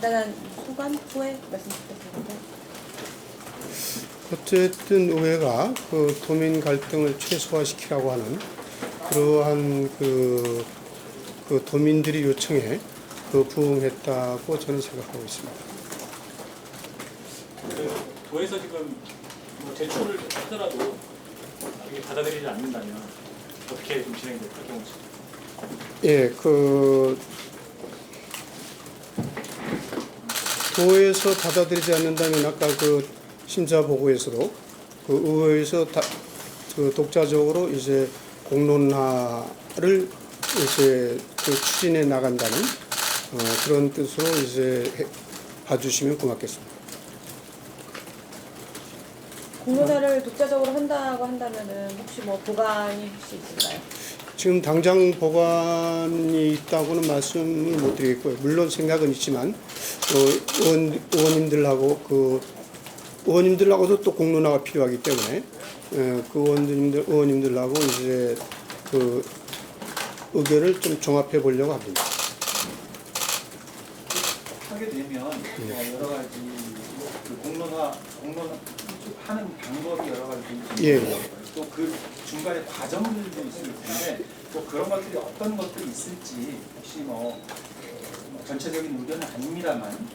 간단한 소감 후에 말씀 부탁드립니다. 어쨌든 의회가 그 도민 갈등을 최소화시키라고 하는 그러한 그 도민들이 요청에 부응했다고 저는 생각하고 있습니다. 그 도에서 지금 뭐 제출을 하더라도 이게 받아들이지 않는다면 어떻게 좀 진행될까 경우? 예, 도에서 받아들이지 않는다면 아까 그 심사 보고에서도 그 의회에서 독자적으로 이제 공론화를 이제 추진해 나간다는 그런 뜻으로 이제 봐주시면 고맙겠습니다. 공론화를 독자적으로 한다고 한다면은 혹시 뭐 보관이 혹시 있을까요? 지금 당장 보관이 있다고는 말씀을 못 드리겠고요. 물론 생각은 있지만 의원님들하고도 또 공론화가 필요하기 때문에 그 의원님들하고 이제 그 의견을 좀 종합해 보려고 합니다. 하게 되면 여러 가지 그 공론화 하는 방법이 여러 가지 또 그 중간에 과정들도 있을 텐데 또 그런 것들이 어떤 것들이 있을지 혹시 뭐 전체적인 의견은 아닙니다만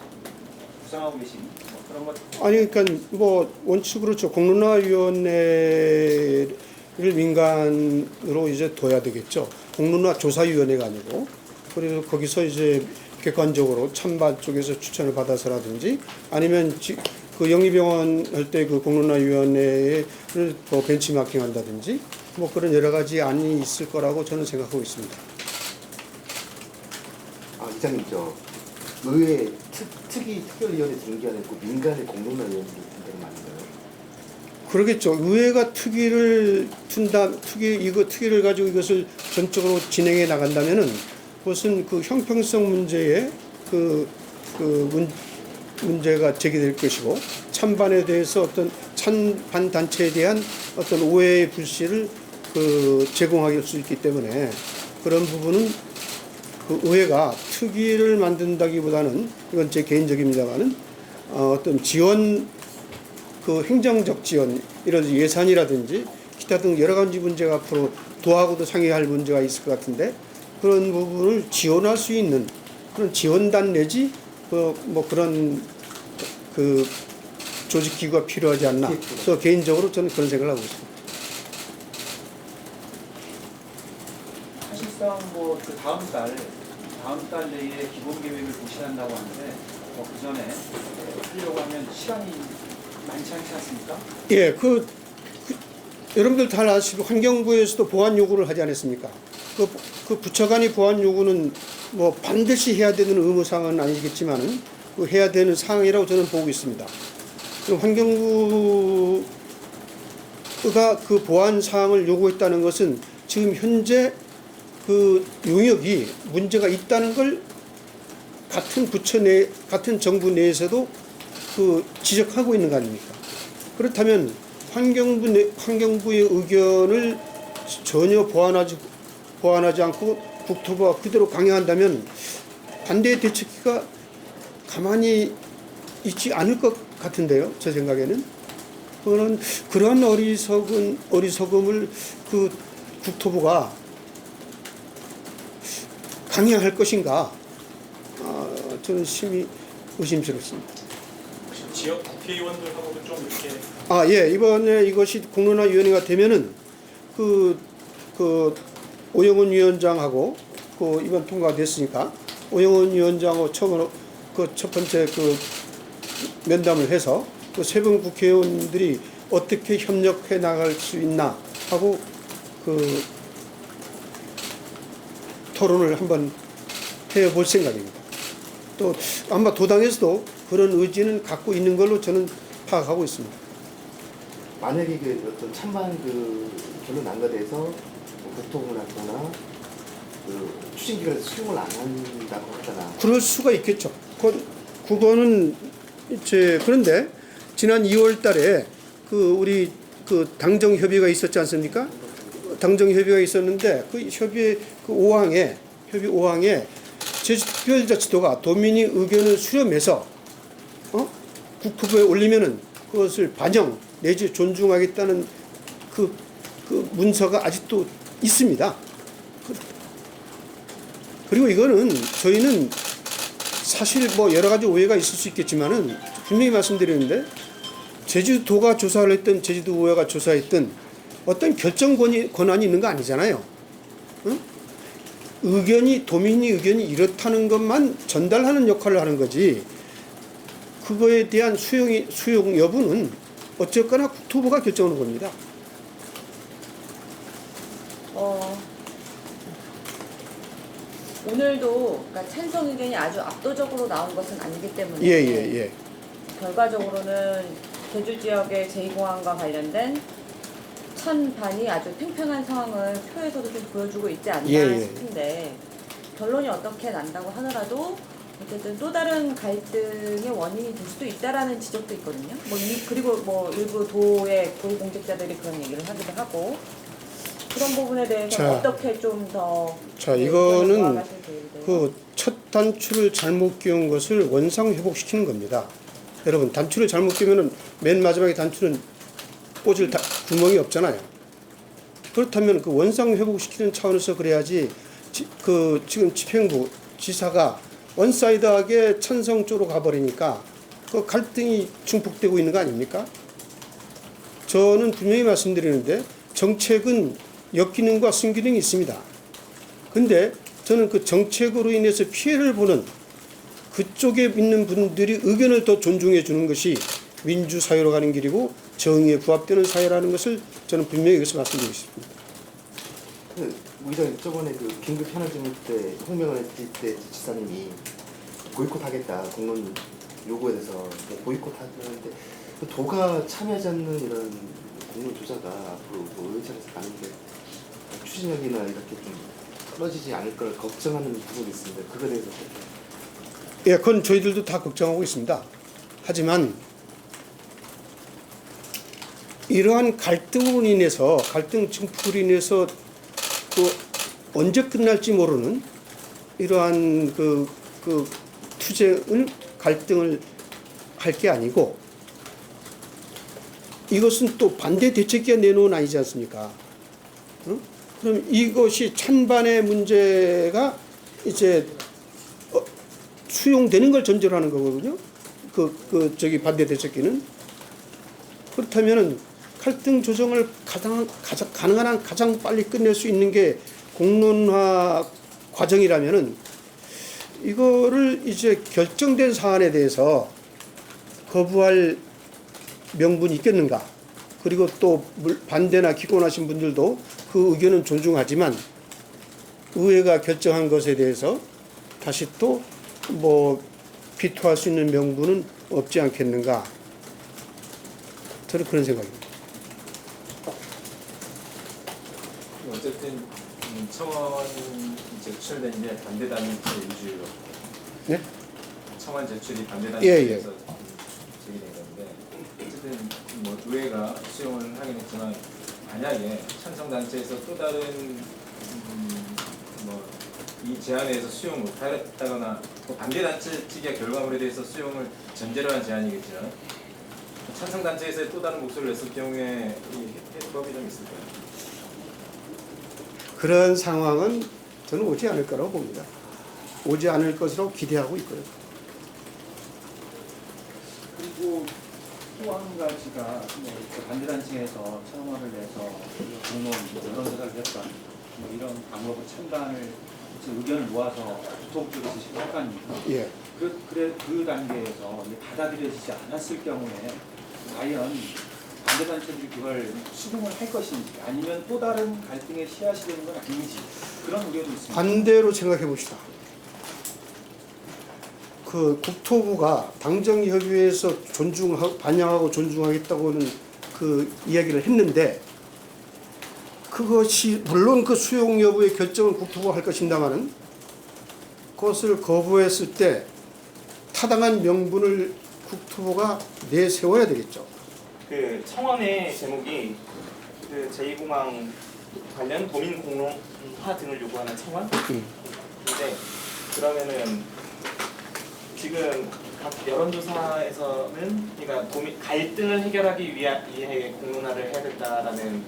구상하고 계신 뭐 그런 것. 아니 그러니까 뭐 원칙으로 공론화위원회를 민간으로 이제 둬야 되겠죠. 공론화 조사위원회가 아니고 그래서 거기서 이제 객관적으로 찬반 쪽에서 추천을 받아서라든지 아니면 그 영리병원 할 때 그 공론화위원회를 뭐 벤치마킹한다든지 뭐 그런 여러 가지 안이 있을 거라고 저는 생각하고 있습니다. 이장님 의회 특별위원회 등기 안 했고 민간의 공론화위원회를 둔다는 말인가요? 그러겠죠. 의회가 특위를 특위를 가지고 이것을 전적으로 진행해 나간다면은 그것은 그 형평성 문제에 문제가 제기될 것이고 찬반에 대해서 어떤 찬반 단체에 대한 어떤 오해의 불씨를 제공할 수 있기 때문에 그런 부분은 그 의회가 특위를 만든다기보다는 이건 제 개인적입니다만은 어떤 지원 행정적 지원 이런 예산이라든지 기타 등 여러 가지 문제가 앞으로 도하고도 상의할 문제가 있을 것 같은데 그런 부분을 지원할 수 있는 그런 지원단 내지 뭐 그런 조직 기구가 필요하지 않나. 그래서 개인적으로 저는 그런 생각을 하고 있습니다. 사실상 뭐 그 다음 달 내에 기본 계획을 고시한다고 하는데 그 전에 하려고 하면 시간이 많지 않지 않습니까? 예, 여러분들 잘 아시고 환경부에서도 보완 요구를 하지 않았습니까? 그 부처 간의 보완 요구는 뭐 반드시 해야 되는 의무사항은 아니겠지만은 해야 되는 사항이라고 저는 보고 있습니다. 그럼 환경부가 그 보완 사항을 요구했다는 것은 지금 현재 그 용역이 문제가 있다는 걸 같은 정부 내에서도 지적하고 있는 거 아닙니까? 그렇다면 환경부의 의견을 전혀 보완하지 않고 국토부가 그대로 강행한다면 반대의 대책기가 가만히 있지 않을 것 같은데요. 제 생각에는 그런 어리석음을 국토부가 강행할 것인가? 저는 심히 의심스럽습니다. 혹시 지역 국회의원들하고도 좀 이렇게 예, 이번에 이것이 공론화위원회가 되면은 오영훈 위원장하고 이번 통과가 됐으니까 오영훈 위원장하고 처음으로 첫 번째 면담을 해서 세 분 국회의원들이 어떻게 협력해 나갈 수 있나 하고 토론을 한번 해볼 생각입니다. 또 아마 도당에서도 그런 의지는 갖고 있는 걸로 저는 파악하고 있습니다. 만약에 어떤 찬반 결론 난거돼서 국토부나 추진기관에서 수용을 안 한다고 하잖아. 그럴 수가 있겠죠. 그거는 그런데 지난 2월 달에 우리 당정 협의가 있었지 않습니까? 당정 협의가 있었는데 협의 5항에 특별자치도가 도민의 의견을 수렴해서 국토부에 올리면은 그것을 반영 내지 존중하겠다는 그 문서가 아직도 있습니다. 그리고 이거는 저희는 사실 뭐 여러 가지 오해가 있을 수 있겠지만은 분명히 말씀드리는데 제주도가 조사를 했든 제주도의회가 조사했든 어떤 결정 권한이 있는 거 아니잖아요. 응? 도민의 의견이 이렇다는 것만 전달하는 역할을 하는 거지 그거에 대한 수용 여부는 어쨌거나 국토부가 결정하는 겁니다. 오늘도 그러니까 찬성 의견이 아주 압도적으로 나온 것은 아니기 때문에 예. 결과적으로는 제주 지역의 제2공항과 관련된 찬반이 아주 팽팽한 상황을 표에서도 좀 보여주고 있지 않나 싶은데 결론이 어떻게 난다고 하더라도 어쨌든 또 다른 갈등의 원인이 될 수도 있다라는 지적도 있거든요. 그리고 뭐 일부 도의 고위공직자들이 그런 얘기를 하기도 하고 그런 부분에 대해서 어떻게 좀 더 이거는 그 첫 단추를 잘못 끼운 것을 원상 회복시키는 겁니다. 여러분 단추를 잘못 끼면은 맨 마지막에 단추는 꽂을 구멍이 없잖아요. 그렇다면 그 원상 회복시키는 차원에서 그래야지 지금 집행부 지사가 원사이드하게 찬성 쪽으로 가버리니까 그 갈등이 증폭되고 있는 거 아닙니까? 저는 분명히 말씀드리는데 정책은 역기능과 순기능이 있습니다. 근데 저는 그 정책으로 인해서 피해를 보는 그쪽에 있는 분들이 의견을 더 존중해 주는 것이 민주사회로 가는 길이고 정의에 부합되는 사회라는 것을 저는 분명히 여기서 말씀드리고 싶습니다. 우리가 저번에 그 긴급 현안증명 때 홍명을 했을 때 지사님이 보이콧하겠다 공론 요구에 대해서 보이콧하는데 도가 참여하지 않는 이런 공론 조사가 앞으로 의회차에서 가는데 추진력이나 이렇게 좀 떨어지지 않을 걸 걱정하는 부분이 있습니다. 그거에 대해서 예, 그건 저희들도 다 걱정하고 있습니다. 하지만 이러한 갈등으로 인해서 갈등 증폭으로 인해서 또 언제 끝날지 모르는 이러한 투쟁을 갈등을 할 게 아니고 이것은 또 반대 대책기가 내놓은 아니지 않습니까? 응? 그럼 이것이 찬반의 문제가 이제 수용되는 걸 전제로 하는 거거든요. 반대 대책기는. 그렇다면은 갈등 조정을 가능한 한 가장 빨리 끝낼 수 있는 게 공론화 과정이라면은 이거를 이제 결정된 사안에 대해서 거부할 명분이 있겠는가? 그리고 또 반대나 기권하신 분들도 그 의견은 존중하지만 의회가 결정한 것에 대해서 다시 또 비토할 수 있는 명분은 없지 않겠는가? 저는 그런 생각입니다. 어쨌든 청원이 제출된 게 반대 단체 위주로. 네? 청원 제출이 반대 예. 단체에서 제기된 건데 어쨌든 의회가 수용을 하긴 했지만 만약에 찬성 단체에서 또 다른 이 제안에 대해서 수용 못하겠다거나 반대 단체 측의 결과물에 대해서 수용을 전제로 한 제안이겠지만 찬성 단체에서 또 다른 목소리를 냈을 경우에 이 해법이 좀 있을까요? 그런 상황은 저는 오지 않을 거라고 봅니다. 오지 않을 것으로 기대하고 있고요. 그리고 또 한 가지가 반대단체에서 청원을 내서 공론 여론조사를 했던 이런 방법을 찬반을 의견을 모아서 국토부 쪽에서 시작할 거 아닙니까? 예. 그 단계에서 받아들여지지 않았을 경우에 과연 반대단체들이 그걸 수긍을 할 것인지 아니면 또 다른 갈등의 씨앗이 되는 건 아닌지 그런 우려도 있습니다. 반대로 생각해 봅시다. 국토부가 당정협의회에서 반영하고 존중하겠다고는 이야기를 했는데 그것이 물론 수용 여부의 결정은 국토부가 할 것입니다만은 그것을 거부했을 때 타당한 명분을 국토부가 내세워야 되겠죠. 청원의 제목이 제2공항 관련 도민 공론화 등을 요구하는 청원. 근데 그러면은 지금 각 여론조사에서는 그러니까 갈등을 해결하기 위해 공론화를 해야 된다라는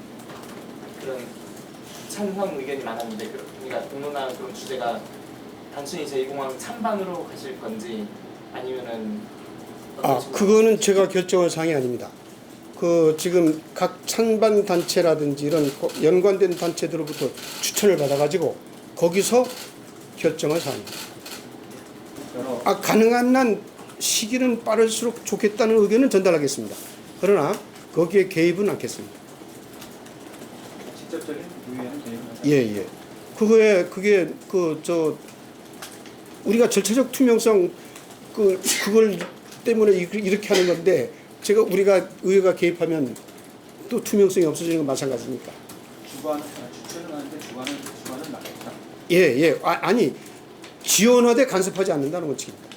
그런 찬성 의견이 많았는데 그러니까 공론화 그런 주제가 단순히 제2공항 찬반으로 가실 건지 아니면은 그거는 제가 결정할 사항이 아닙니다. 그 지금 각 찬반 단체라든지 이런 연관된 단체들로부터 추천을 받아가지고 거기서 결정할 사항입니다. 가능한 한 시기는 빠를수록 좋겠다는 의견은 전달하겠습니다. 그러나 거기에 개입은 않겠습니다. 직접적인 유의는 개입은 예. 그게 우리가 절차적 투명성 그걸 때문에 이렇게 하는 건데 우리가 의회가 개입하면 또 투명성이 없어지는 건 마찬가지니까. 주최는 하는데 주관은 맞겠다. 아니 지원하되 간섭하지 않는다는 원칙입니다.